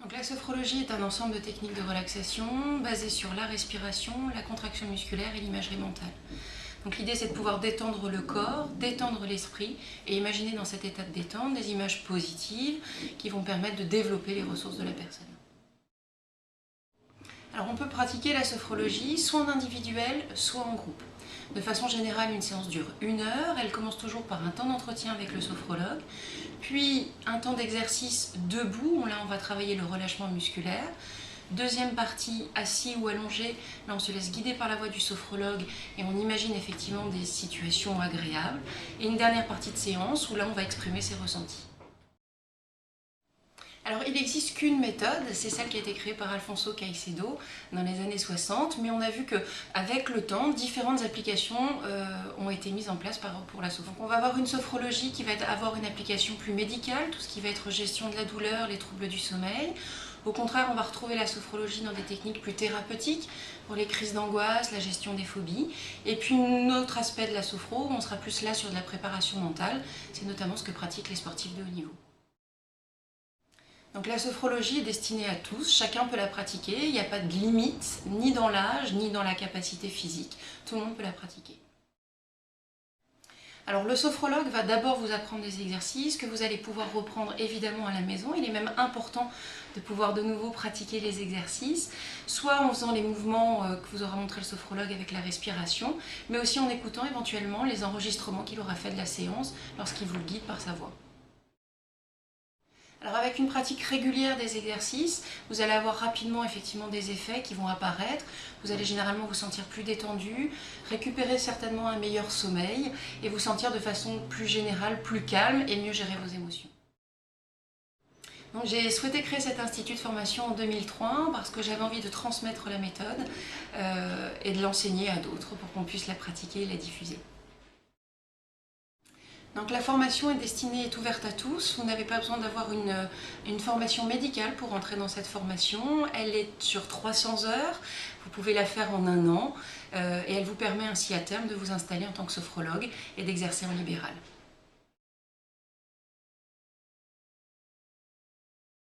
Donc la sophrologie est un ensemble de techniques de relaxation basées sur la respiration, la contraction musculaire et l'imagerie mentale. Donc l'idée c'est de pouvoir détendre le corps, détendre l'esprit et imaginer dans cet état de détente des images positives qui vont permettre de développer les ressources de la personne. Alors on peut pratiquer la sophrologie soit en individuel, soit en groupe. De façon générale, une séance dure 1 heure. Elle commence toujours par un temps d'entretien avec le sophrologue, puis un temps d'exercice debout, où là on va travailler le relâchement musculaire. Deuxième partie, assis ou allongé, là on se laisse guider par la voix du sophrologue et on imagine effectivement des situations agréables. Et une dernière partie de séance où là on va exprimer ses ressentis. Alors il n'existe qu'une méthode, c'est celle qui a été créée par Alfonso Caicedo dans les années 60, mais on a vu qu'avec le temps, différentes applications ont été mises en place pour la sophrologie. Donc on va avoir une sophrologie qui va avoir une application plus médicale, tout ce qui va être gestion de la douleur, les troubles du sommeil. Au contraire, on va retrouver la sophrologie dans des techniques plus thérapeutiques, pour les crises d'angoisse, la gestion des phobies. Et puis un autre aspect de la sophro, on sera plus là sur de la préparation mentale, c'est notamment ce que pratiquent les sportifs de haut niveau. Donc la sophrologie est destinée à tous, chacun peut la pratiquer, il n'y a pas de limite, ni dans l'âge, ni dans la capacité physique, tout le monde peut la pratiquer. Alors le sophrologue va d'abord vous apprendre des exercices que vous allez pouvoir reprendre évidemment à la maison. Il est même important de pouvoir de nouveau pratiquer les exercices, soit en faisant les mouvements que vous aura montré le sophrologue avec la respiration, mais aussi en écoutant éventuellement les enregistrements qu'il aura fait de la séance lorsqu'il vous le guide par sa voix. Alors avec une pratique régulière des exercices, vous allez avoir rapidement effectivement des effets qui vont apparaître. Vous allez généralement vous sentir plus détendu, récupérer certainement un meilleur sommeil et vous sentir de façon plus générale, plus calme et mieux gérer vos émotions. Donc j'ai souhaité créer cet institut de formation en 2003 parce que j'avais envie de transmettre la méthode et de l'enseigner à d'autres pour qu'on puisse la pratiquer et la diffuser. Donc la formation est ouverte à tous, vous n'avez pas besoin d'avoir une formation médicale pour entrer dans cette formation. Elle est sur 300 heures, vous pouvez la faire en 1 an et elle vous permet ainsi à terme de vous installer en tant que sophrologue et d'exercer en libéral.